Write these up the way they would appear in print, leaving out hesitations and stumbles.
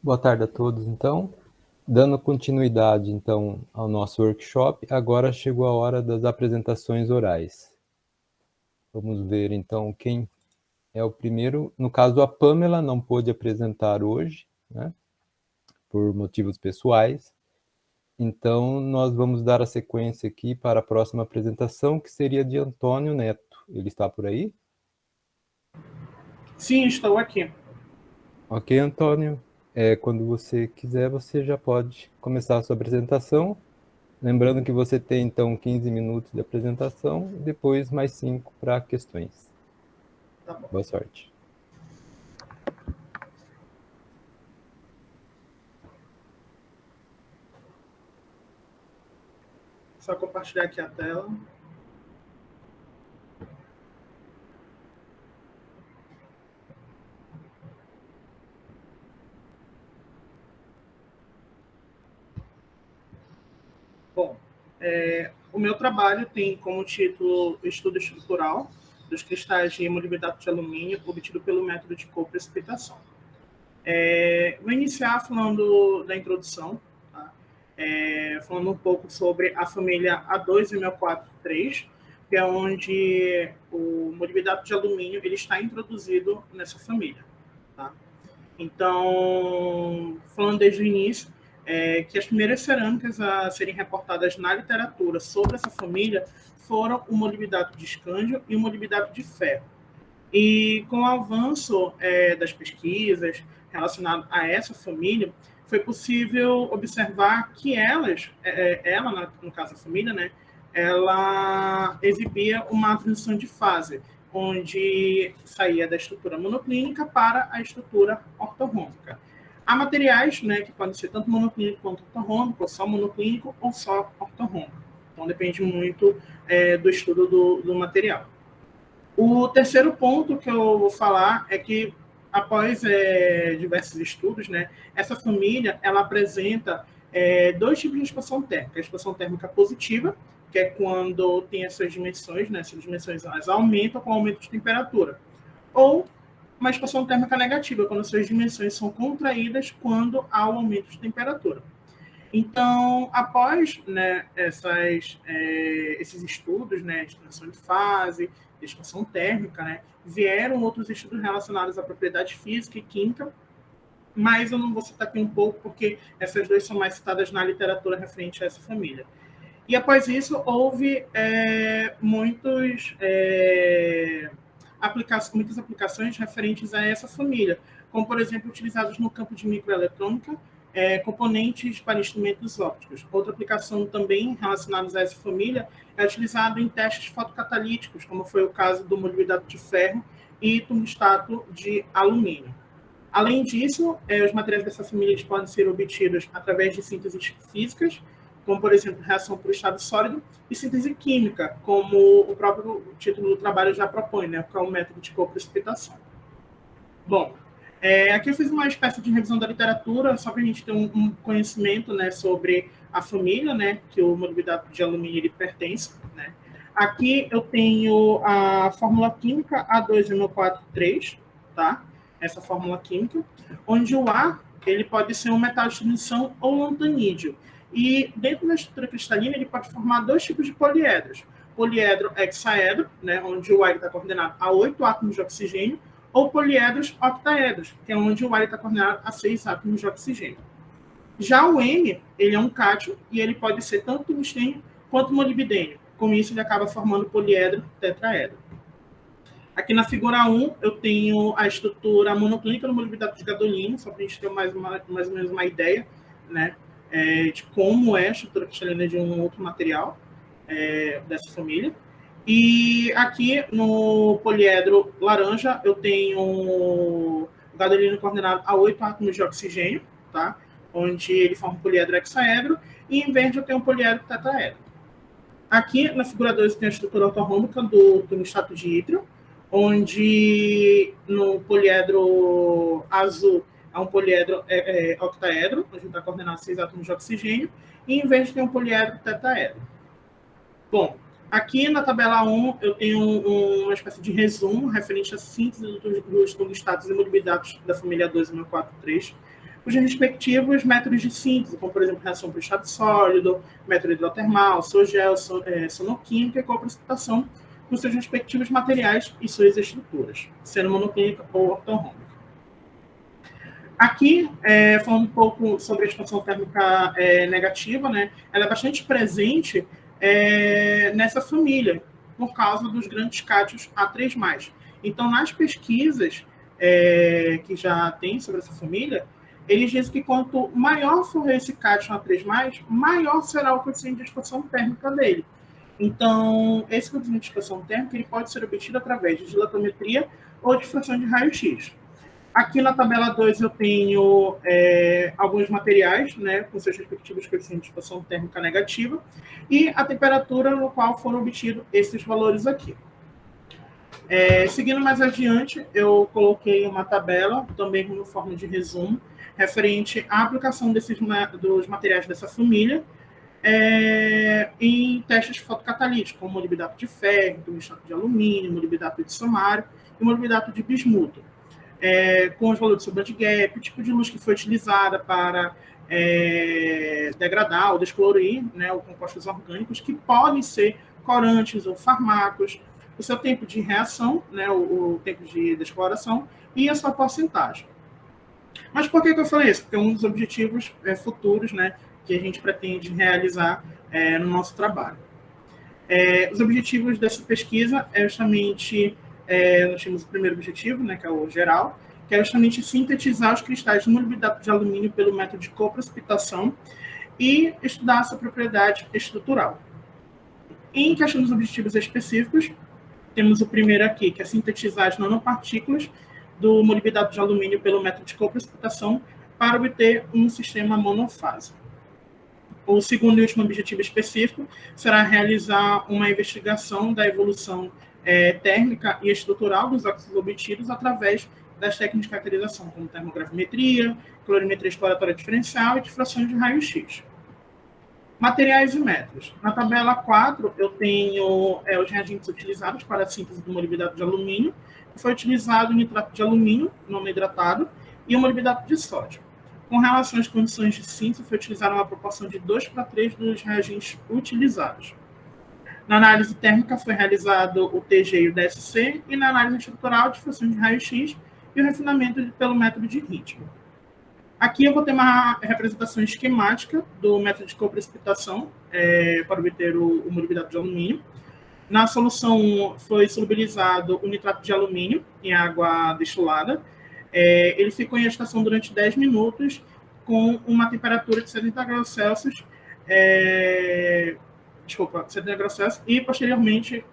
Boa tarde a todos, então. Dando continuidade, então, ao nosso workshop, agora chegou a hora das apresentações orais. Vamos ver, então, quem é o primeiro. No caso, a Pamela não pôde apresentar hoje, né, por motivos pessoais. Então, nós vamos dar a sequência aqui para a próxima apresentação, que seria de Antônio Neto. Ele está por aí? Sim, estou aqui. Ok, Antônio. Quando você quiser, você já pode começar a sua apresentação. Lembrando que você tem, então, 15 minutos de apresentação e depois mais 5 para questões. Tá bom. Boa sorte. Só compartilhar aqui a tela. Bom, o meu trabalho tem como título Estudo Estrutural dos cristais de hemolibidato de alumínio obtido pelo método de coprecipitação. Vou iniciar falando da introdução, tá? Falando um pouco sobre a família A2MO43, que é onde o hemolibidato de alumínio ele está introduzido nessa família. Tá? Então, falando desde o início, que as primeiras cerâmicas a serem reportadas na literatura sobre essa família foram o molibdato de escândio e o molibdato de ferro. E com o avanço das pesquisas relacionadas a essa família, foi possível observar que ela, no caso a família, né, ela exibia uma transição de fase, onde saía da estrutura monoclínica para a estrutura ortorrômbica. Há materiais, né, que podem ser tanto monoclínico quanto ortorrômbico, ou só monoclínico ou só ortorrômbico. Então depende muito do estudo do material. O terceiro ponto que eu vou falar é que, após diversos estudos, né, essa família ela apresenta dois tipos de expansão térmica. A expansão térmica positiva, que é quando tem essas dimensões, né, essas dimensões elas aumentam com o aumento de temperatura. Ou uma expansão térmica negativa, quando essas dimensões são contraídas quando há o aumento de temperatura. Então, após né, esses estudos, né, de transição de fase, de expansão térmica, né, vieram outros estudos relacionados à propriedade física e química, mas eu não vou citar aqui um pouco, porque essas duas são mais citadas na literatura referente a essa família. E após isso, houve muitas aplicações referentes a essa família, como, por exemplo, utilizados no campo de microeletrônica, componentes para instrumentos ópticos. Outra aplicação também relacionada a essa família é utilizada em testes fotocatalíticos, como foi o caso do molibdato de ferro e tungstato de alumínio. Além disso, os materiais dessa família podem ser obtidos através de sínteses físicas, como, por exemplo, reação por estado sólido, e síntese química, como o próprio título do trabalho já propõe, né, que é o método de coprecipitação. Bom, aqui eu fiz uma espécie de revisão da literatura, só para a gente ter um conhecimento né, sobre a família, né, que o molibdato de alumínio ele pertence. Né. Aqui eu tenho a fórmula química A2MO43, tá? Essa fórmula química, onde o A ele pode ser um metal de transição ou lantanídeo. E dentro da estrutura cristalina ele pode formar dois tipos de poliedros. Poliedro hexaedro, né, onde o A está coordenado a 8 átomos de oxigênio, ou poliedros octaedros, que é onde o ar está coordenado a 6 átomos de oxigênio. Já o M, ele é um cátion e ele pode ser tanto tungstênio quanto molibdênio. Com isso, ele acaba formando poliedro tetraedro. Aqui na figura 1, eu tenho a estrutura monoclínica no molibdato de gadolínio, só para a gente ter mais ou menos uma ideia né, de como é a estrutura cristalina de um outro material dessa família. E aqui no poliedro laranja eu tenho o gadolínio coordenado a 8 átomos de oxigênio, tá? Onde ele forma um poliedro hexaedro, e em verde eu tenho um poliedro tetraedro. Aqui na figura 2 tem a estrutura ortorrômbica do tungstato de ítrio, onde no poliedro azul é um poliedro octaedro, onde está coordenado a 6 átomos de oxigênio, e em verde tem um poliedro tetraedro. Bom, aqui na tabela 1 eu tenho uma espécie de resumo referente à síntese dos tungstatos e molibdatos da família 2.143. os respectivos métodos de síntese, como, por exemplo, reação para o estado sólido, método hidrotermal, sogel, sonoquímica e coprecipitação, com seus respectivos materiais e suas estruturas, sendo monoclínica ou ortorrômbica. Aqui, falando um pouco sobre a expansão térmica negativa, né, ela é bastante presente nessa família, por causa dos grandes cátions A3+. Então, nas pesquisas que já tem sobre essa família, eles dizem que quanto maior for esse cátion A3+, maior será o coeficiente de expansão térmica dele. Então, esse coeficiente de expansão térmica ele pode ser obtido através de dilatometria ou difração de raio-x. Aqui na tabela 2 eu tenho alguns materiais, né, com seus respectivos coeficientes de expansão térmica negativa e a temperatura no qual foram obtidos esses valores aqui. Seguindo mais adiante, eu coloquei uma tabela, também como forma de resumo, referente à aplicação dos materiais dessa família em testes fotocatalíticos, como molibdato de ferro, tungstênio de alumínio, molibdato de somário e molibdato de bismuto. Com os valores de band gap, o tipo de luz que foi utilizada para degradar ou descolorir, né, os compostos orgânicos, que podem ser corantes ou farmacos, o seu tempo de reação, né, o tempo de descoloração e a sua porcentagem. Mas por que eu falei isso? Porque é um dos objetivos futuros, né, que a gente pretende realizar no nosso trabalho. Os objetivos dessa pesquisa é justamente, nós temos o primeiro objetivo, né, que é o geral, que é justamente sintetizar os cristais de molibdato de alumínio pelo método de coprecipitação e estudar essa propriedade estrutural. Em questão dos objetivos específicos, temos o primeiro aqui, que é sintetizar as nanopartículas do molibdato de alumínio pelo método de coprecipitação para obter um sistema monofásico. O segundo e último objetivo específico será realizar uma investigação da evolução térmica e estrutural dos óxidos obtidos através das técnicas de caracterização, como termogravimetria, colorimetria exploratória diferencial e difração de raio-x. Materiais e métodos. Na tabela 4, eu tenho os reagentes utilizados para a síntese do molibdato de alumínio, que foi utilizado o nitrato de alumínio, não hidratado, e o molibdato de sódio. Com relação às condições de síntese, foi utilizada uma proporção de 2:3 dos reagentes utilizados. Na análise térmica, foi realizado o TG e o DSC, e na análise estrutural, a difusão de raio-x e o refinamento pelo método de ritmo. Aqui eu vou ter uma representação esquemática do método de coprecipitação para obter o molibdato de alumínio. Na solução foi solubilizado o nitrato de alumínio em água destilada. Ele ficou em agitação durante 10 minutos com uma temperatura de 70 graus Celsius, 70 graus Celsius, e posteriormente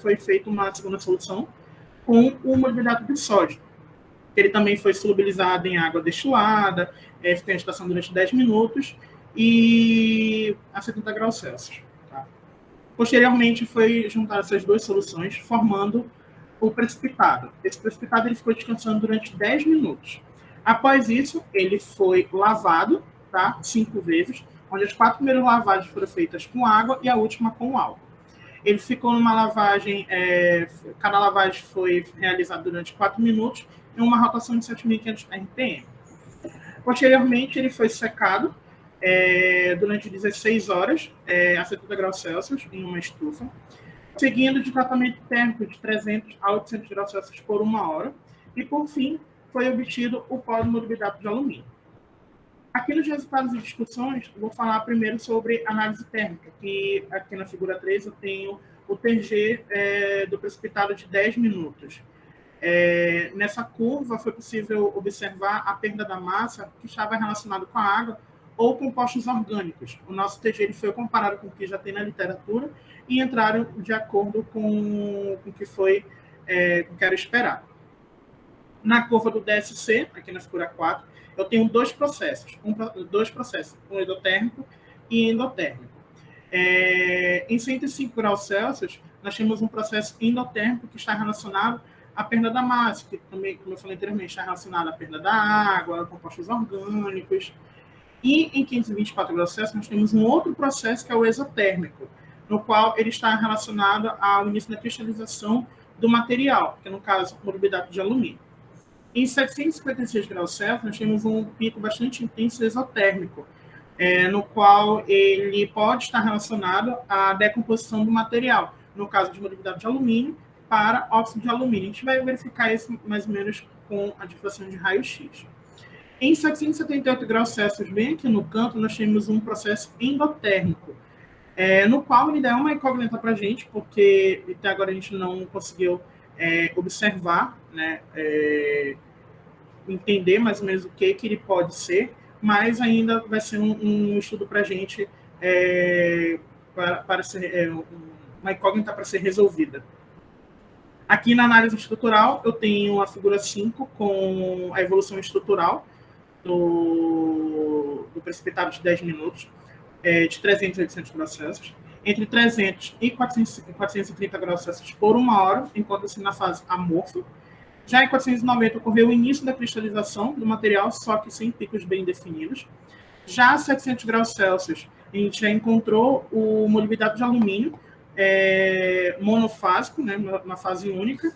foi feita uma segunda solução com o molibdato de sódio. Ele também foi solubilizado em água destilada, ficou em agitação durante 10 minutos e a 70 graus Celsius. Tá? Posteriormente foi juntar essas duas soluções, formando o precipitado. Esse precipitado ele ficou descansando durante 10 minutos. Após isso, ele foi lavado, tá? 5 vezes, onde as 4 primeiras lavagens foram feitas com água e a última com álcool. Ele ficou numa lavagem, cada lavagem foi realizada durante 4 minutos, em uma rotação de 7.500 RPM. Posteriormente, ele foi secado durante 16 horas, a 70 graus Celsius, em uma estufa, seguindo de tratamento térmico de 300 a 800 graus Celsius por 1 hora, e, por fim, foi obtido o pó de molibdato de alumínio. Aqui nos resultados e discussões, vou falar primeiro sobre análise térmica, que aqui na figura 3 eu tenho o TG do precipitado de 10 minutos. Nessa curva foi possível observar a perda da massa que estava relacionada com a água ou compostos orgânicos. O nosso TG ele foi comparado com o que já tem na literatura e entraram de acordo com o que foi o que era esperado. Na curva do DSC, aqui na figura 4, eu tenho dois processos, um endotérmico e endotérmico. Em 105 graus Celsius, nós temos um processo endotérmico que está relacionado à perda da massa, que também, como eu falei anteriormente, está relacionado à perda da água, compostos orgânicos. E em 524 graus Celsius, nós temos um outro processo que é o exotérmico, no qual ele está relacionado ao início da cristalização do material, que no caso, o molibdato de alumínio. Em 756 graus Celsius, nós temos um pico bastante intenso exotérmico, no qual ele pode estar relacionado à decomposição do material, no caso de mobilidade de alumínio para óxido de alumínio. A gente vai verificar isso mais ou menos com a difração de raio-x. Em 778 graus Celsius, bem aqui no canto, nós temos um processo endotérmico, no qual ele dá uma incógnita para a gente, porque até agora a gente não conseguiu observar, né, entender mais ou menos o que ele pode ser, mas ainda vai ser um estudo para a gente, para ser uma incógnita para ser resolvida. Aqui na análise estrutural, eu tenho a figura 5 com a evolução estrutural do precipitado de 10 minutos, de 300 a 800 graus Celsius. Entre 300 e 430 graus Celsius por 1 hora, encontra-se na fase amorfa. Já em 490 ocorreu o início da cristalização do material, só que sem picos bem definidos. Já a 700 graus Celsius, a gente já encontrou o molibdato de alumínio monofásico, né, na fase única,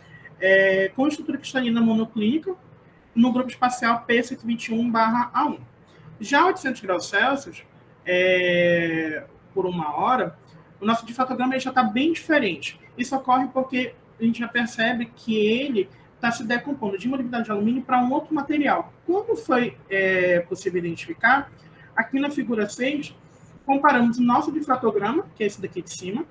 com estrutura cristalina monoclínica, no grupo espacial P121/A1. Já a 800 graus Celsius, por 1 hora, o nosso difratograma já está bem diferente. Isso ocorre porque a gente já percebe que ele está se decompondo de molibdato de alumínio para um outro material. Como foi possível identificar? Aqui na figura 6, comparamos o nosso difratograma, que é esse daqui de cima,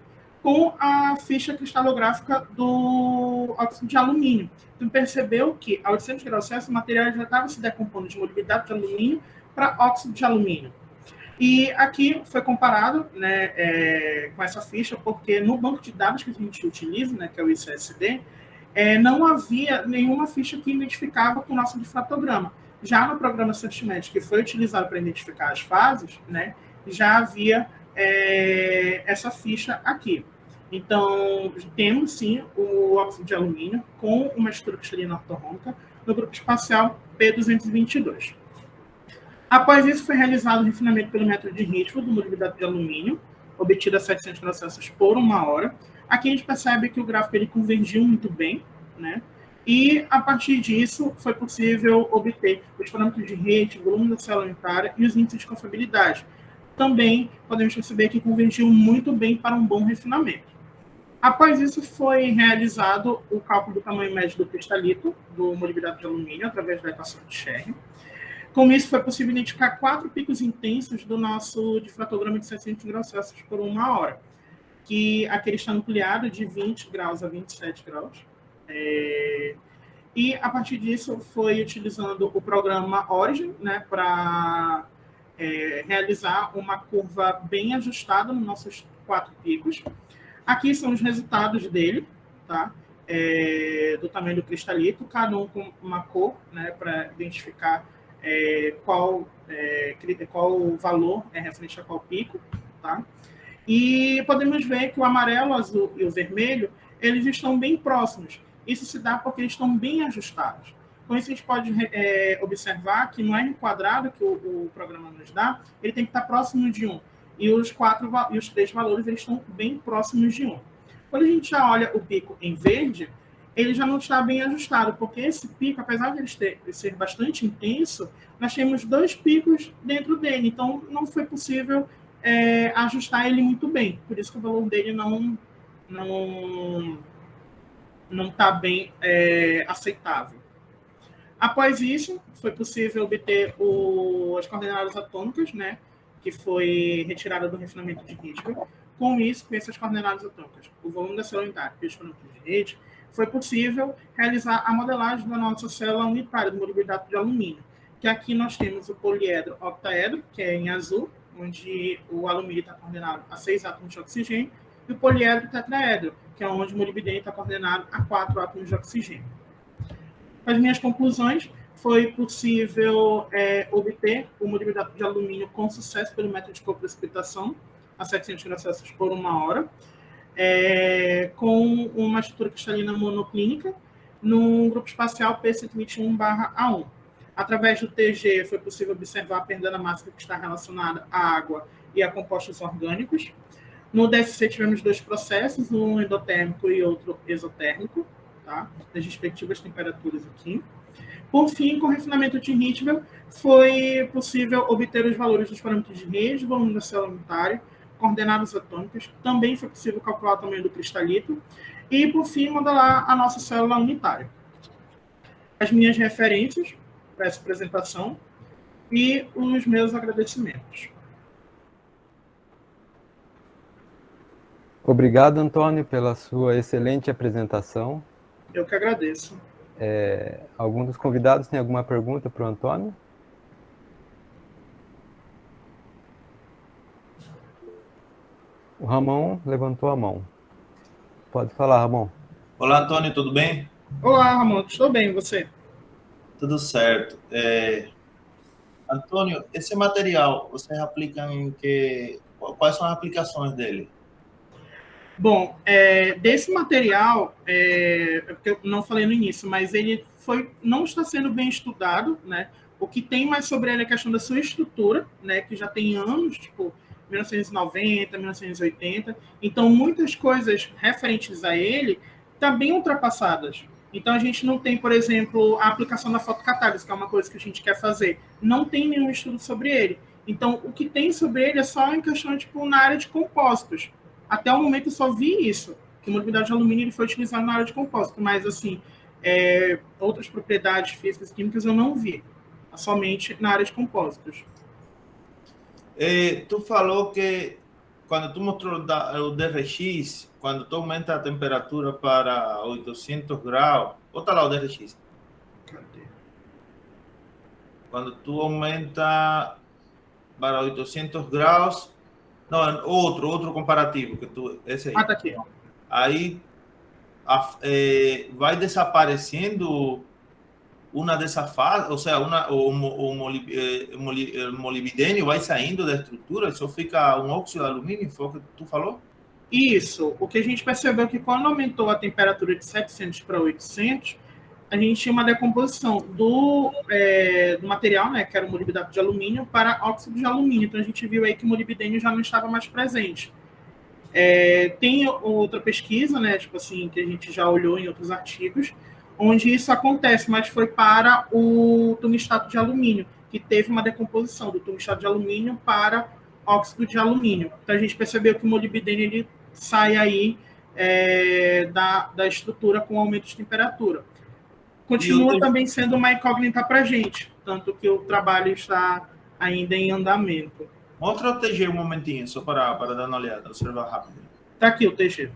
com a ficha cristalográfica do óxido de alumínio. Então, percebeu que a 800 graus Celsius o material já estava se decompondo de molibdato de alumínio para óxido de alumínio. E aqui foi comparado, né, com essa ficha, porque no banco de dados que a gente utiliza, né, que é o ICSD, não havia nenhuma ficha que identificava com o nosso difratograma. Já no programa Sentinel, que foi utilizado para identificar as fases, né, já havia essa ficha aqui. Então, temos sim o óxido de alumínio com uma estrutura cristalina ortorrômica no grupo espacial P222. Após isso, foi realizado o refinamento pelo método de Ritchie do molibdato de alumínio, obtido a 700 graus Celsius por 1 hora. Aqui a gente percebe que o gráfico ele convergiu muito bem, né? E, a partir disso, foi possível obter os parâmetros de Ritchie, volume da célula unitária e os índices de confiabilidade. Também podemos perceber que convergiu muito bem para um bom refinamento. Após isso, foi realizado o cálculo do tamanho médio do cristalito do molibdato de alumínio através da equação de Scherrer. Com isso, foi possível identificar 4 picos intensos do nosso difratograma de 700 graus Celsius por 1 hora, que aquele está nucleado de 20 graus a 27 graus. E, a partir disso, foi utilizando o programa Origin, né, para realizar uma curva bem ajustada nos nossos 4 picos. Aqui são os resultados dele, tá? Do tamanho do cristalito, cada um com uma cor, né, para identificar qual valor é referente a qual pico, tá? E podemos ver que o amarelo, o azul e o vermelho, eles estão bem próximos. Isso se dá porque eles estão bem ajustados. Com isso, a gente pode observar que no R quadrado que o programa nos dá, ele tem que estar próximo de 1. E os 3 valores eles estão bem próximos de 1. Quando a gente já olha o pico em verde, ele já não está bem ajustado, porque esse pico, apesar de ele ser bastante intenso, nós temos 2 picos dentro dele, então não foi possível ajustar ele muito bem. Por isso que o valor dele não está bem aceitável. Após isso, foi possível obter as coordenadas atômicas, né, que foi retirada do refinamento de Ritchie. Com isso, com essas coordenadas atômicas, o volume da célula unitária e os parâmetros de Ritchie, foi possível realizar a modelagem da nossa célula unitária do molibdato de alumínio, que aqui nós temos o poliedro octaedro, que é em azul, onde o alumínio está coordenado a 6 átomos de oxigênio, e o poliedro tetraedro, que é onde o molibdênio está coordenado a 4 átomos de oxigênio. As minhas conclusões, foi possível obter o molibdato de alumínio com sucesso pelo método de coprecipitação a 700 graus Celsius por 1 hora, com uma estrutura cristalina monoclínica no grupo espacial P121/A1. Através do TG, foi possível observar a perda da massa que está relacionada à água e a compostos orgânicos. No DSC, tivemos 2 processos, um endotérmico e outro exotérmico, tá? Das respectivas temperaturas aqui. Por fim, com o refinamento de Richdale, foi possível obter os valores dos parâmetros de rede, volume da célula unitária, coordenadas atômicas. Também foi possível calcular o tamanho do cristalito. E, por fim, modelar a nossa célula unitária. As minhas referências para essa apresentação e os meus agradecimentos. Obrigado, Antônio, pela sua excelente apresentação. Eu que agradeço. Algum dos convidados tem alguma pergunta para o Antônio? O Ramon levantou a mão. Pode falar, Ramon. Olá, Antônio, tudo bem? Olá, Ramon, estou bem, e você? Tudo certo. Antônio, esse material, vocês aplicam em que... Quais são as aplicações dele? Bom, desse material, porque eu não falei no início, mas ele não está sendo bem estudado, né? O que tem mais sobre ele é a questão da sua estrutura, né? Que já tem anos, tipo 1990, 1980. Então, muitas coisas referentes a ele estão bem ultrapassadas. Então, a gente não tem, por exemplo, a aplicação da fotocatálise, que é uma coisa que a gente quer fazer. Não tem nenhum estudo sobre ele. Então, o que tem sobre ele é só em questão, tipo, na área de compósitos. Até o momento eu só vi isso, que o molibdênio de alumínio ele foi utilizado na área de compósito, mas assim, outras propriedades físicas e químicas eu não vi, somente na área de compósitos. Tu falou que quando tu mostrou o DRX, quando tu aumenta a temperatura para 800 graus, bota lá o DRX. Cadê? Quando tu aumenta para 800 graus, não, outro comparativo, esse aí. Ah, tá aqui. Aí vai desaparecendo uma dessas fases, ou seja, o molibdênio vai saindo da estrutura, só fica um óxido de alumínio, foi o que tu falou? Isso. O que a gente percebeu é que quando aumentou a temperatura de 700 para 800, a gente tinha uma decomposição do material, né, que era o molibdato de alumínio, para óxido de alumínio. Então, a gente viu aí que o molibdênio já não estava mais presente. Tem outra pesquisa, né, tipo assim, que a gente já olhou em outros artigos, onde isso acontece, mas foi para o tungstato de alumínio, que teve uma decomposição do tungstato de alumínio para óxido de alumínio. Então, a gente percebeu que o molibdênio ele sai aí da estrutura com aumento de temperatura. Continua também sendo uma incógnita para a gente, tanto que o trabalho está ainda em andamento. Mostra o TG um momentinho, só para dar uma olhada, observar rápido. Está aqui o TG.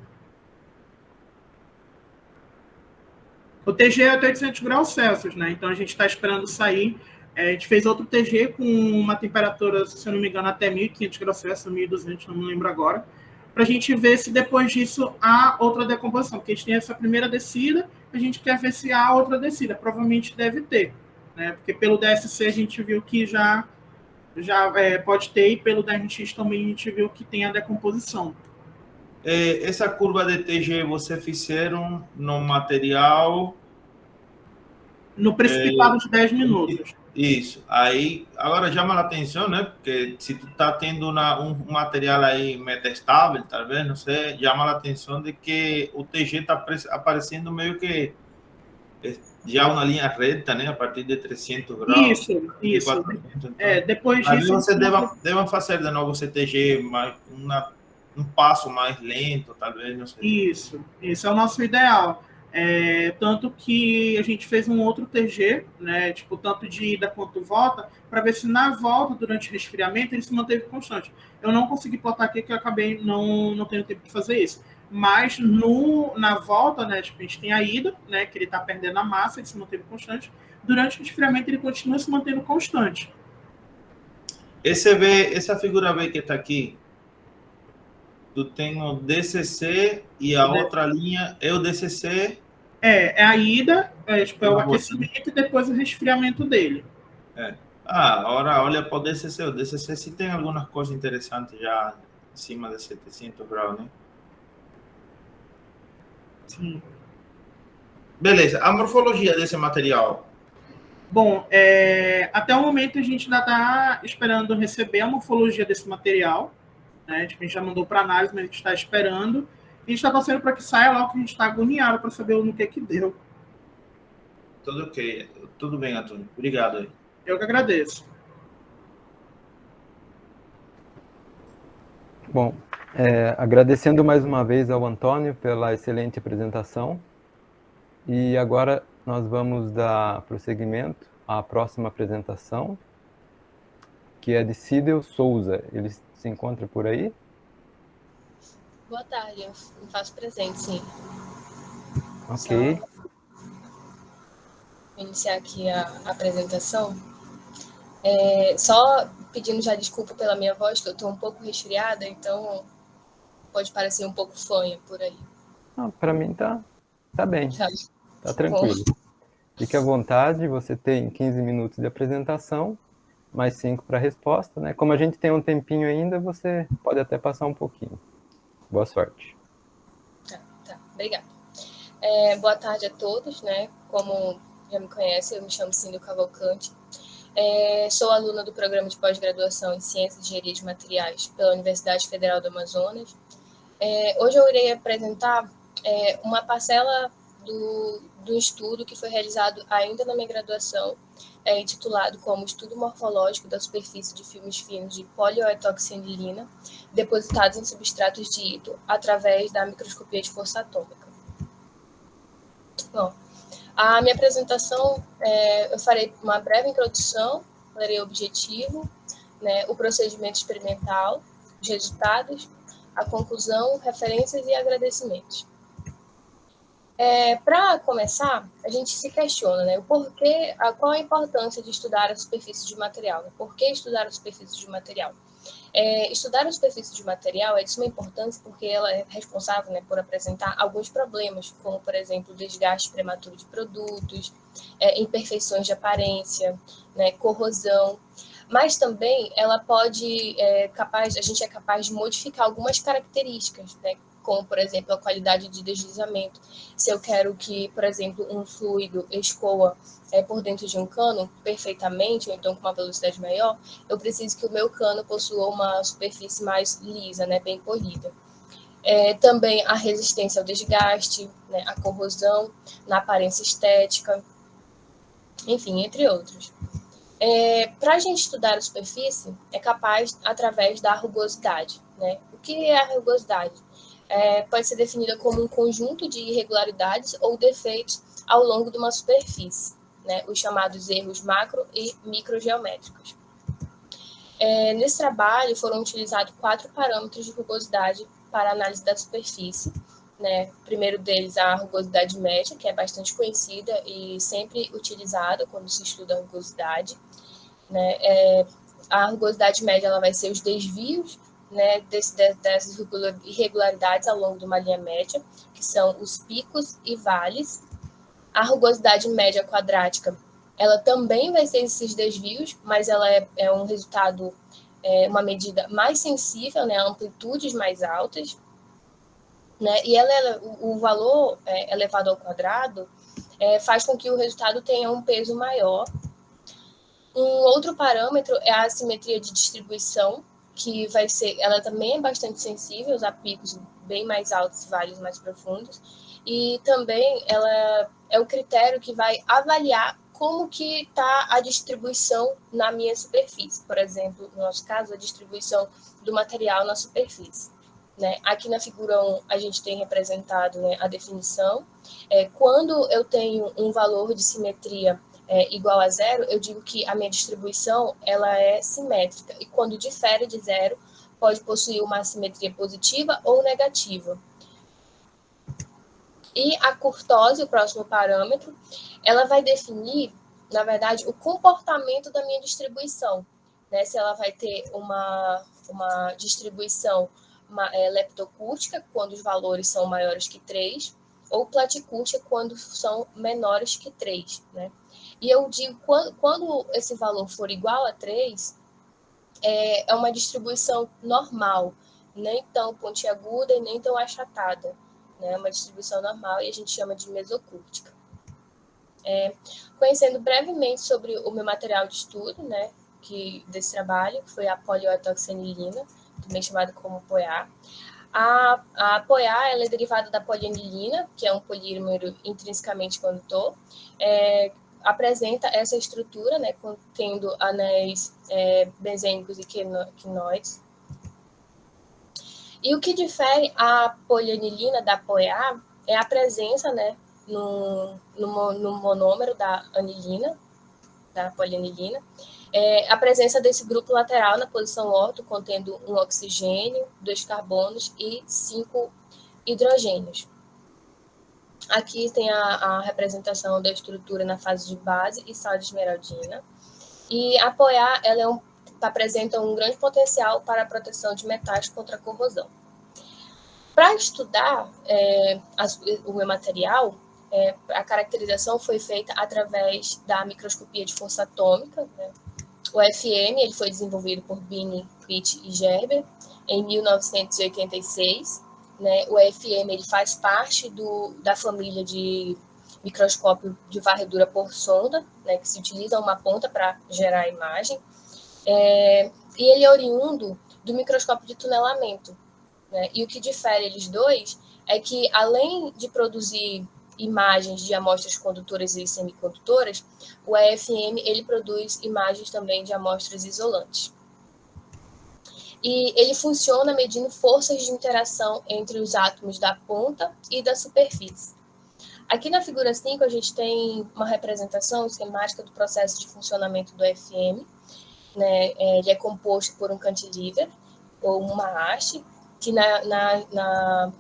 O TG é até 800 graus Celsius, né? Então a gente está esperando sair. A gente fez outro TG com uma temperatura, se eu não me engano, até 1.500 graus Celsius, 1.200, não me lembro agora, para a gente ver se depois disso há outra decomposição. Porque a gente tem essa primeira descida, a gente quer ver se há outra descida. Provavelmente deve ter, né? Porque pelo DSC a gente viu que já pode ter, e pelo DRX também a gente viu que tem a decomposição. Essa curva de TG você fizeram no material... No precipitado de 10 minutos. Isso. Aí, agora chama a atenção, né? Porque se tu tá tendo um material aí metastável, talvez, não sei, chama a atenção de que o TG tá aparecendo meio que já uma linha reta, né? A partir de 300 graus. Isso. Então, depois disso... você deve fazer de novo esse TG, um passo mais lento, talvez, não sei. Isso é o nosso ideal. Tanto que a gente fez um outro TG, né, tipo, tanto de ida quanto volta, para ver se na volta, durante o resfriamento, ele se manteve constante. Eu não consegui plotar aqui, que eu acabei não tendo tempo de fazer isso. Mas na volta, né, tipo, a gente tem a ida, né, que ele está perdendo a massa, ele se manteve constante. Durante o resfriamento, ele continua se mantendo constante. Essa figura B que está aqui, tu tem o DCC e a outra linha é o DCC. É a ida, o aquecimento e depois o resfriamento dele. Agora olha para o DCC. O DCC sim tem algumas coisas interessantes já em cima de 700 graus, né? Sim. Beleza. A morfologia desse material? Bom, até o momento a gente ainda está esperando receber a morfologia desse material. Né? Tipo, a gente já mandou para análise, mas a gente está esperando. A gente está torcendo para que saia logo, que a gente está agoniado para saber no que deu. Tudo ok. Tudo bem, Antônio. Obrigado aí. Eu que agradeço. Bom, agradecendo mais uma vez ao Antônio pela excelente apresentação. E agora nós vamos dar prosseguimento à próxima apresentação, que é de Cidel Souza. Ele se encontra por aí? Boa tarde, eu me faço presente, sim. Ok. Só iniciar aqui a apresentação. Só pedindo já desculpa pela minha voz, que eu estou um pouco resfriada, então pode parecer um pouco fanha por aí. Para mim tá bem, Tá tá tranquilo. Fique à vontade, você tem 15 minutos de apresentação, mais 5 para resposta, né? Como a gente tem um tempinho ainda, você pode até passar um pouquinho. Boa sorte. Tá, obrigada. Boa tarde a todos, né? Como já me conhecem, eu me chamo Cíndio Cavalcante. Sou aluna do programa de pós-graduação em Ciências e Engenharia de Materiais pela Universidade Federal do Amazonas. Hoje eu irei apresentar uma parcela do estudo que foi realizado ainda na minha graduação, intitulado como Estudo Morfológico da Superfície de Filmes Finos de polioetoxanilina depositados em substratos de ito através da microscopia de força atômica. Bom, a minha apresentação, eu farei uma breve introdução, falarei o objetivo, né, o procedimento experimental, os resultados, a conclusão, referências e agradecimentos. Para começar, a gente se questiona, né, qual a importância de estudar a superfície de material? Né? Por que estudar a superfície de material? Estudar a superfície de material é de suma importância porque ela é responsável, né, por apresentar alguns problemas, como, por exemplo, desgaste prematuro de produtos, imperfeições de aparência, né, corrosão, mas também ela pode, a gente é capaz de modificar algumas características, né, como, por exemplo, a qualidade de deslizamento. Se eu quero que, por exemplo, um fluido escoa por dentro de um cano perfeitamente, ou então com uma velocidade maior, eu preciso que o meu cano possua uma superfície mais lisa, né, bem polida. Também a resistência ao desgaste, né, a corrosão, na aparência estética, enfim, entre outros. Para a gente estudar a superfície, é capaz através da rugosidade. Né? O que é a rugosidade? Pode ser definida como um conjunto de irregularidades ou defeitos ao longo de uma superfície, né? Os chamados erros macro e microgeométricos. Nesse trabalho foram utilizados 4 parâmetros de rugosidade para análise da superfície. Né? O primeiro deles, a rugosidade média, que é bastante conhecida e sempre utilizada quando se estuda a rugosidade. Né? A rugosidade média ela vai ser os desvios, né, dessas irregularidades ao longo de uma linha média, que são os picos e vales. A rugosidade média quadrática, ela também vai ser esses desvios, mas ela é um resultado, uma medida mais sensível, né, a amplitudes mais altas. Né, e o valor elevado ao quadrado faz com que o resultado tenha um peso maior. Um outro parâmetro é a assimetria de distribuição, que ela também é bastante sensível a picos bem mais altos e vales mais profundos, e também ela é o critério que vai avaliar como que está a distribuição na minha superfície. Por exemplo, no nosso caso, a distribuição do material na superfície. Né? Aqui na figura 1, a gente tem representado, né, a definição. Quando eu tenho um valor de simetria igual a 0, eu digo que a minha distribuição ela é simétrica, e quando difere de 0, pode possuir uma assimetria positiva ou negativa. E a curtose, o próximo parâmetro, ela vai definir, na verdade, o comportamento da minha distribuição. Né? Se ela vai ter uma distribuição leptocúrtica, quando os valores são maiores que 3, ou platicúrtica, quando são menores que 3. Né? E eu digo, quando esse valor for igual a 3, é uma distribuição normal, nem tão pontiaguda e nem tão achatada. É uma distribuição normal e a gente chama de mesocúrtica. Conhecendo brevemente sobre o meu material de estudo, né, desse trabalho, que foi a polioetoxanilina, também chamada como POEA. A apoiar, ela é derivada da polianilina, que é um polímero intrinsecamente condutor, apresenta essa estrutura, né, contendo anéis benzênicos e quinoides. E o que difere a polianilina da POA é a presença, né, no monômero da anilina, da polianilina, a presença desse grupo lateral na posição orto, contendo um oxigênio, 2 carbonos e 5 hidrogênios. Aqui tem a representação da estrutura na fase de base e sal de esmeraldina. E a POA, ela apresenta um grande potencial para a proteção de metais contra a corrosão. Para estudar o meu material, a caracterização foi feita através da microscopia de força atômica, né? O FM ele foi desenvolvido por Binet, Pitt e Gerber em 1986. Né? O FM ele faz parte da família de microscópio de varredura por sonda, né? Que se utiliza uma ponta para gerar a imagem. E ele é oriundo do microscópio de tunelamento. Né? E o que difere eles dois é que, além de produzir imagens de amostras condutoras e semicondutoras, o EFM ele produz imagens também de amostras isolantes. E ele funciona medindo forças de interação entre os átomos da ponta e da superfície. Aqui na figura 5, a gente tem uma representação esquemática do processo de funcionamento do EFM. Né? Ele é composto por um cantilever, ou uma haste, que na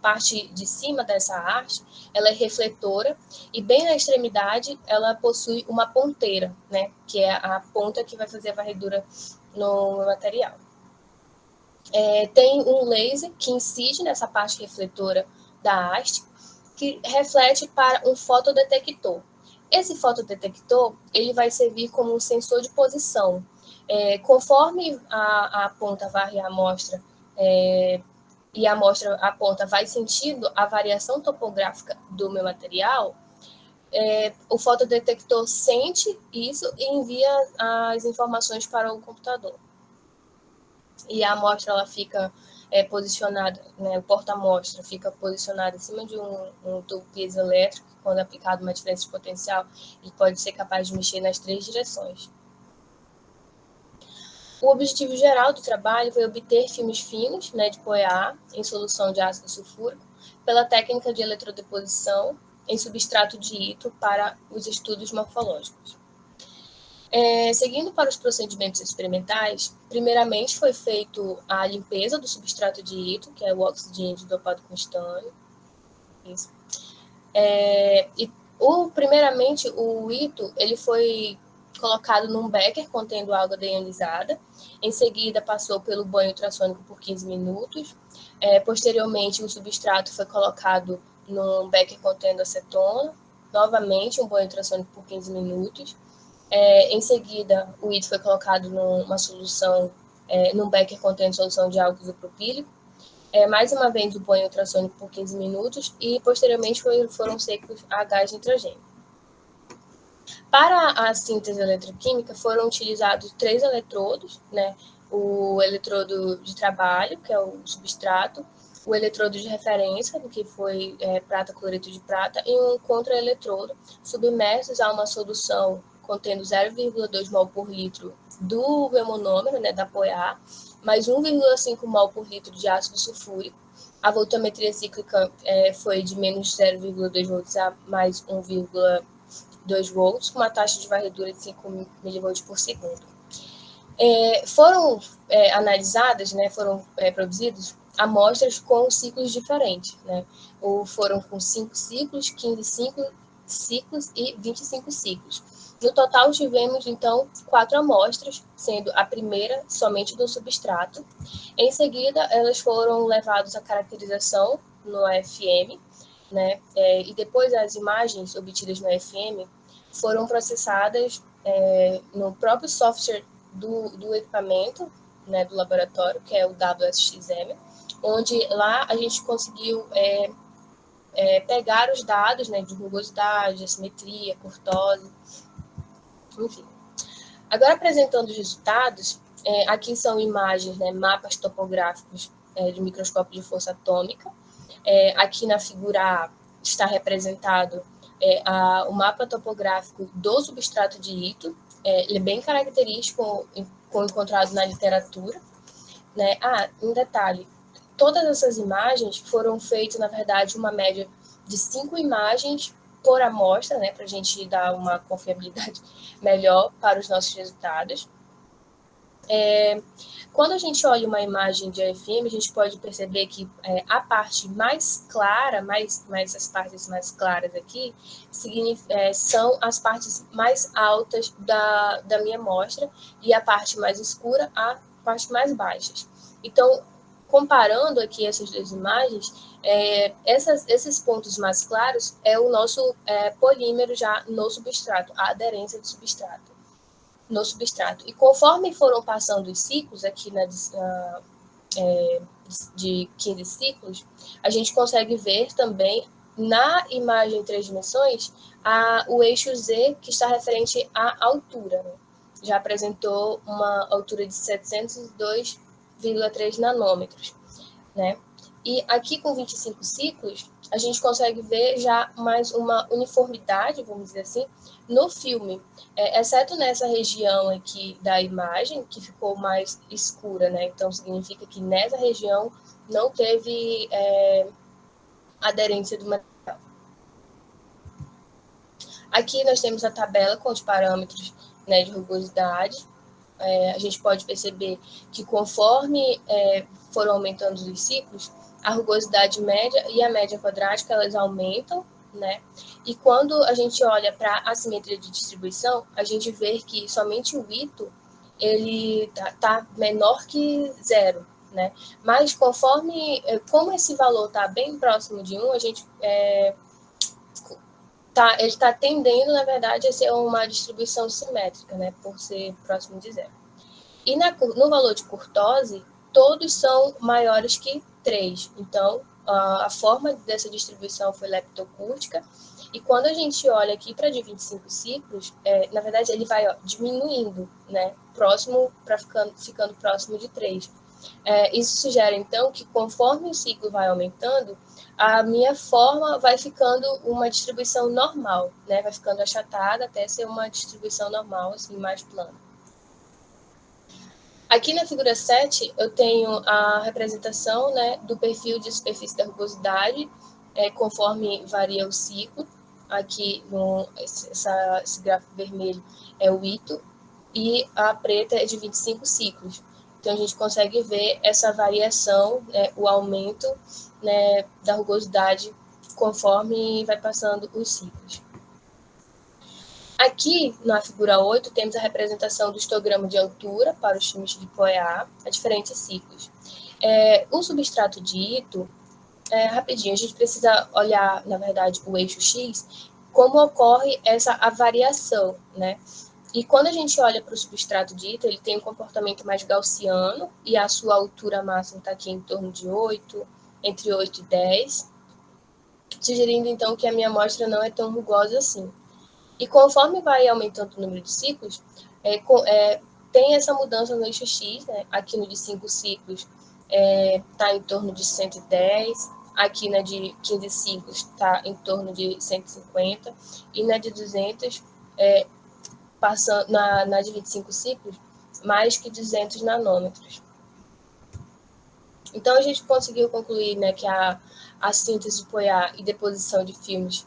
parte de cima dessa haste, ela é refletora, e bem na extremidade ela possui uma ponteira, né, que é a ponta que vai fazer a varredura no material. Tem um laser que incide nessa parte refletora da haste, que reflete para um fotodetector. Esse fotodetector ele vai servir como um sensor de posição. Conforme a ponta varre a amostra, e a ponta vai sentindo a variação topográfica do meu material, o fotodetector sente isso e envia as informações para o computador. E a amostra ela fica posicionada, né, o porta-amostra fica posicionado em cima de um tubo piezoelétrico, que quando aplicado uma diferença de potencial, ele pode ser capaz de mexer nas 3 direções. O objetivo geral do trabalho foi obter filmes finos, né, de POA em solução de ácido sulfúrico pela técnica de eletrodeposição em substrato de ito para os estudos morfológicos. Seguindo para os procedimentos experimentais, primeiramente foi feito a limpeza do substrato de ito, que é o óxido de índio dopado com estânio. Isso. Primeiramente, o ito ele foi colocado num becker contendo água deionizada. Em seguida, passou pelo banho ultrassônico por 15 minutos. Posteriormente, o substrato foi colocado num becker contendo acetona. Novamente, um banho ultrassônico por 15 minutos. Em seguida, o ito foi colocado numa solução, num becker contendo solução de álcool isopropílico. Mais uma vez, o banho ultrassônico por 15 minutos. E, posteriormente, foram secos a gás nitrogênio. Para a síntese eletroquímica, foram utilizados 3 eletrodos, né? O eletrodo de trabalho, que é o substrato, o eletrodo de referência, que foi prata cloreto de prata, e um contra-eletrodo, submersos a uma solução contendo 0,2 mol por litro do meu monômero, né, da POA, mais 1,5 mol por litro de ácido sulfúrico. A voltametria cíclica foi de menos 0,2 volts a mais 1,2 volts, com uma taxa de varredura de 5 mV por segundo. Foram analisadas, né, foram produzidos amostras com ciclos diferentes, né, ou foram com 5 ciclos, 15 ciclos e 25 ciclos. No total, tivemos, então, 4 amostras, sendo a primeira somente do substrato. Em seguida, elas foram levadas à caracterização no EFM, né? E depois as imagens obtidas no EFM foram processadas no próprio software do equipamento, né, do laboratório, que é o WSXM, onde lá a gente conseguiu pegar os dados, né, de rugosidade, assimetria, cortose, enfim. Agora, apresentando os resultados, aqui são imagens, né, mapas topográficos de microscópio de força atômica. Aqui na figura A está representado o mapa topográfico do substrato de Ito. Ele é bem característico, encontrado na literatura, né? Um detalhe, todas essas imagens foram feitas, na verdade, uma média de 5 imagens por amostra, né, para a gente dar uma confiabilidade melhor para os nossos resultados. Quando a gente olha uma imagem de AFM, a gente pode perceber que a parte mais clara, as partes mais claras aqui, são as partes mais altas da minha amostra, e a parte mais escura, a parte mais baixas. Então, comparando aqui essas duas imagens, esses pontos mais claros é o nosso polímero já no substrato, a aderência do substrato. No substrato. E conforme foram passando os ciclos, aqui de 15 ciclos, a gente consegue ver também na imagem em 3 dimensões o eixo Z, que está referente à altura. Né? Já apresentou uma altura de 702,3 nanômetros. Né? E aqui com 25 ciclos, a gente consegue ver já mais uma uniformidade, vamos dizer assim, no filme, exceto nessa região aqui da imagem, que ficou mais escura, né? Então, significa que nessa região não teve aderência do material. Aqui nós temos a tabela com os parâmetros, né, de rugosidade. A gente pode perceber que conforme foram aumentando os ciclos, a rugosidade média e a média quadrática, elas aumentam, né? E quando a gente olha para a simetria de distribuição, a gente vê que somente o Ito, ele tá menor que 0, né? Mas como esse valor está bem próximo de 1, a gente ele está tendendo, na verdade, a ser uma distribuição simétrica, né? Por ser próximo de 0. E no valor de kurtose, todos são maiores que 3. Então, a forma dessa distribuição foi leptocúrtica. E quando a gente olha aqui para de 25 ciclos, na verdade, ele vai diminuindo, né? Ficando próximo de 3. Isso sugere, então, que conforme o ciclo vai aumentando, a minha forma vai ficando uma distribuição normal, né? Vai ficando achatada até ser uma distribuição normal, assim, mais plana. Aqui na figura 7, eu tenho a representação, né, do perfil de superfície da rugosidade, conforme varia o ciclo. Aqui, esse gráfico vermelho é o Ito, e a preta é de 25 ciclos. Então, a gente consegue ver essa variação, né, o aumento, né, da rugosidade conforme vai passando os ciclos. Aqui, na figura 8, temos a representação do histograma de altura para os filmes de POEA a diferentes ciclos. O substrato de Ito, rapidinho, a gente precisa olhar, na verdade, o eixo X, como ocorre a variação, né? E quando a gente olha para o substrato de Ito, ele tem um comportamento mais gaussiano, e a sua altura máxima está aqui em torno de 8, entre 8 e 10, sugerindo, então, que a minha amostra não é tão rugosa assim. E conforme vai aumentando o número de ciclos, tem essa mudança no eixo X, né? Aqui no de 5 ciclos está em torno de 110, aqui na de 15 ciclos está em torno de 150, e na de 200, passando na de 25 ciclos, mais que 200 nanômetros. Então, a gente conseguiu concluir, né, que a síntese de POEA e deposição de filmes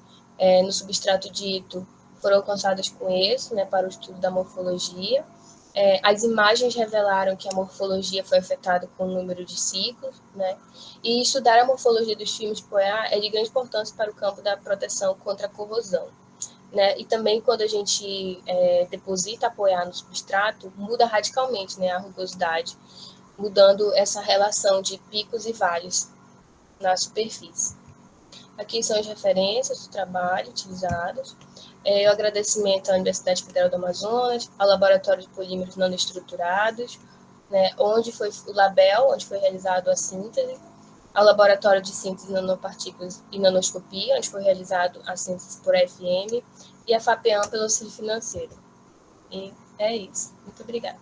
no substrato de Ito foram alcançadas com êxito, né, para o estudo da morfologia. As imagens revelaram que a morfologia foi afetada com o número de ciclos, né, e estudar a morfologia dos filmes de POEA é de grande importância para o campo da proteção contra a corrosão. Né, e também quando a gente deposita a POEA no substrato, muda radicalmente, né, a rugosidade, mudando essa relação de picos e vales na superfície. Aqui são as referências do trabalho utilizadas. O agradecimento à Universidade Federal do Amazonas, ao Laboratório de Polímeros Nanoestruturados, né, onde foi o LABEL, onde foi realizado a síntese, ao Laboratório de Síntese de Nanopartículas e Nanoscopia, onde foi realizado a síntese por AFM, e a FAPEAM pelo auxílio financeiro. E é isso. Muito obrigada.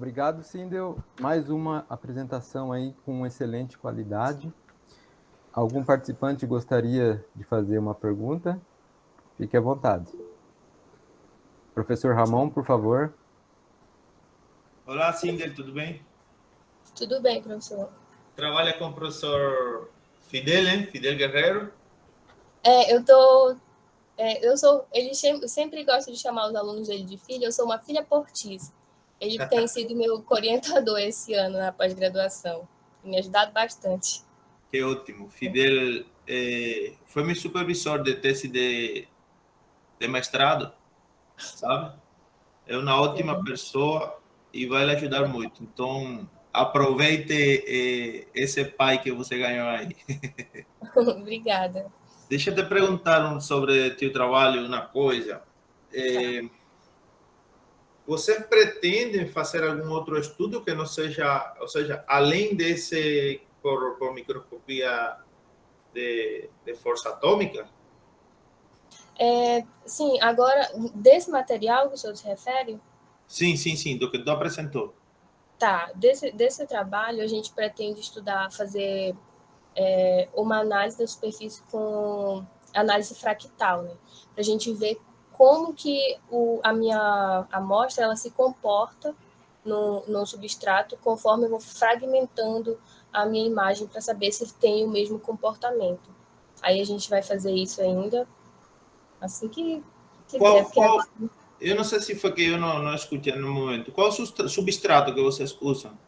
Obrigado, Sindel. Mais uma apresentação aí com excelente qualidade. Algum participante gostaria de fazer uma pergunta? Fique à vontade. Professor Ramon, por favor. Olá, Sindel, tudo bem? Tudo bem, professor. Trabalha com o professor Fidel, hein? Fidel Guerreiro? Ele sempre gosta de chamar os alunos dele de filha, eu sou uma filha postiça. Ele tem sido meu orientador esse ano na pós-graduação, me ajudado bastante. Que ótimo. Fidel foi meu supervisor de tese de mestrado, sabe? É uma ótima pessoa e vai lhe ajudar muito. Então, aproveite esse pai que você ganhou aí. Obrigada. Deixa eu te perguntar sobre teu trabalho, uma coisa. Você pretende fazer algum outro estudo que não seja, ou seja, além desse por microscopia de força atômica? Sim, agora, desse material que o senhor se refere? Sim, do que tu apresentou. Tá, desse trabalho a gente pretende estudar, fazer uma análise da superfície com análise fractal, né? Para a gente ver como que a minha amostra ela se comporta no substrato conforme eu vou fragmentando a minha imagem para saber se tem o mesmo comportamento. Aí a gente vai fazer isso ainda assim que Qual, eu não sei se foi que eu não escutei no momento. Qual o substrato que vocês usam?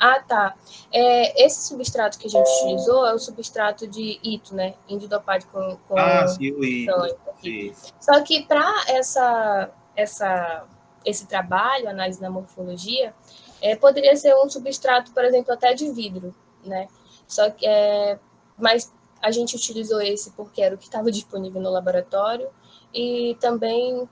Ah, tá. Esse substrato que a gente utilizou é o substrato de Ito, né? Índio dopado com Sim, o Ito. Sim. Só que para esse trabalho, análise da morfologia, poderia ser um substrato, por exemplo, até de vidro, né? Só que, mas a gente utilizou esse porque era o que estava disponível no laboratório e também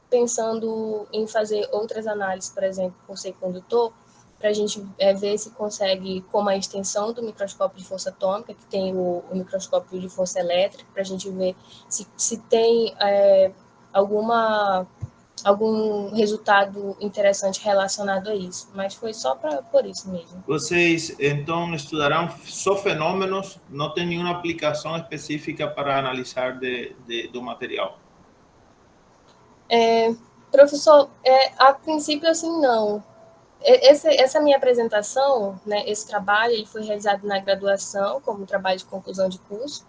pensando em fazer outras análises, por exemplo, com semicondutor, para a gente ver se consegue, como a extensão do microscópio de força atômica, que tem o microscópio de força elétrica, para a gente ver se tem algum resultado interessante relacionado a isso. Mas foi só por isso mesmo. Vocês, então, estudarão só fenômenos, não tem nenhuma aplicação específica para analisar do material? Professor, a princípio, assim, não. Essa minha apresentação, né, esse trabalho, ele foi realizado na graduação, como trabalho de conclusão de curso.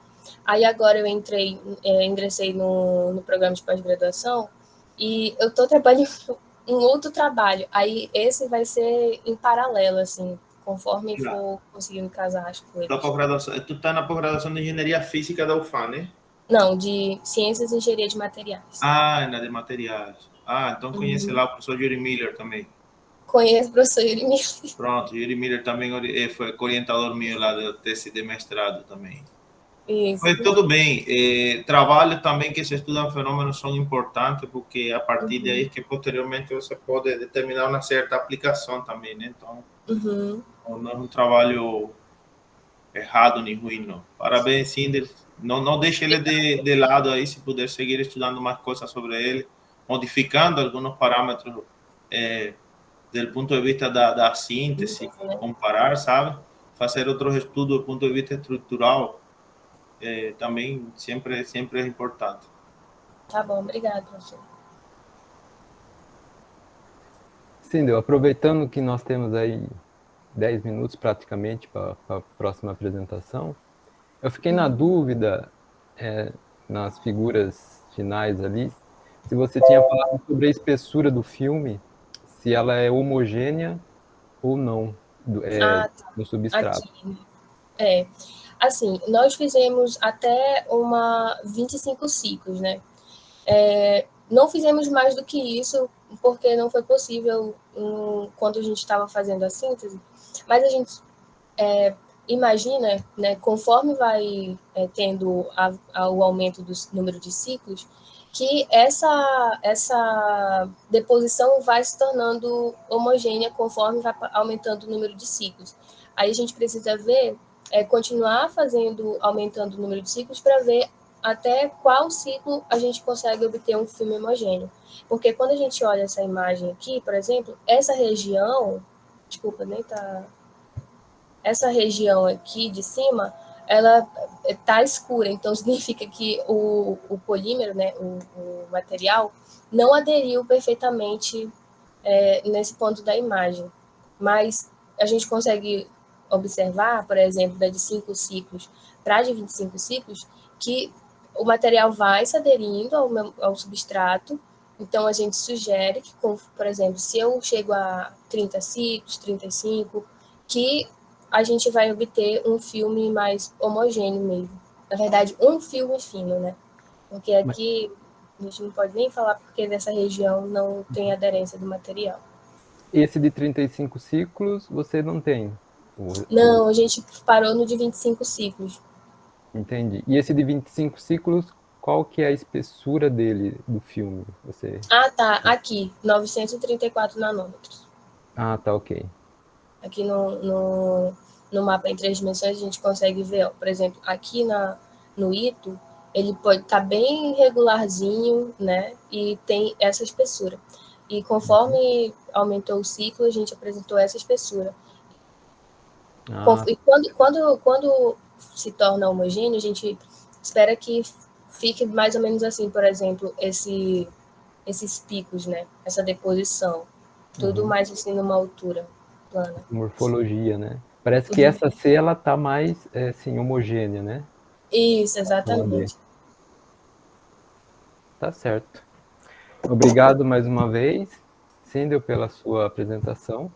Aí agora eu ingressei no programa de pós-graduação e eu estou trabalhando um outro trabalho. Aí esse vai ser em paralelo, assim, conforme for conseguindo casar as coisas. Tu está na pós-graduação de Engenharia Física da UFAM, né? Não, de Ciências e Engenharia de Materiais. Na de materiais. Então conhece lá o professor Yuri Miller também. Conheço o professor Yuri Miller. Pronto, Yuri Miller também foi orientador meu lá da tese de mestrado também. Isso. Mas tudo bem. Trabalho também que se estudam fenômenos são importantes, porque a partir daí que posteriormente você pode determinar uma certa aplicação também, né? Então, não é um trabalho errado nem ruim, não. Parabéns, Sindel. Não deixe ele de lado aí, se puder seguir estudando mais coisas sobre ele, modificando alguns parâmetros do ponto de vista da síntese, comparar, sabe? Fazer outros estudos do ponto de vista estrutural também sempre é importante. Tá bom, obrigado, professor. Sindel, aproveitando que nós temos aí 10 minutos praticamente para a próxima apresentação, eu fiquei na dúvida, nas figuras finais ali, se você tinha falado sobre a espessura do filme, se ela é homogênea ou não no substrato. Aqui. Assim, nós fizemos até 25 ciclos, né? Não fizemos mais do que isso, porque não foi possível quando a gente estava fazendo a síntese, mas a gente imagina, né, conforme vai tendo o aumento do número de ciclos, que essa deposição vai se tornando homogênea conforme vai aumentando o número de ciclos. Aí a gente precisa ver, continuar aumentando o número de ciclos para ver até qual ciclo a gente consegue obter um filme homogêneo. Porque quando a gente olha essa imagem aqui, por exemplo, essa região, desculpa, nem tá... Essa região aqui de cima, ela está escura, então significa que o polímero, né, o material, não aderiu perfeitamente nesse ponto da imagem. Mas a gente consegue observar, por exemplo, da de 5 ciclos para de 25 ciclos, que o material vai se aderindo ao substrato. Então, a gente sugere que, por exemplo, se eu chego a 30 ciclos, 35, que a gente vai obter um filme mais homogêneo mesmo. Na verdade, um filme fino, né? Porque aqui a gente não pode nem falar porque nessa região não tem aderência do material. Esse de 35 ciclos você não tem? Não, a gente parou no de 25 ciclos. Entendi. E esse de 25 ciclos, qual que é a espessura dele, do filme? Você... Ah, tá. Aqui, 934 nanômetros. Ah, tá, ok. Aqui no mapa em 3 dimensões a gente consegue ver, ó, por exemplo, aqui no Ito, ele pode estar bem regularzinho, né? E tem essa espessura. E conforme aumentou o ciclo, a gente apresentou essa espessura. E quando se torna homogêneo, a gente espera que fique mais ou menos assim, por exemplo, esses picos, né? Essa deposição. Tudo mais assim numa altura plana. Morfologia, né? Parece que essa C, ela tá mais, assim, homogênea, né? Isso, exatamente. Tá certo. Obrigado mais uma vez, Sindel, pela sua apresentação.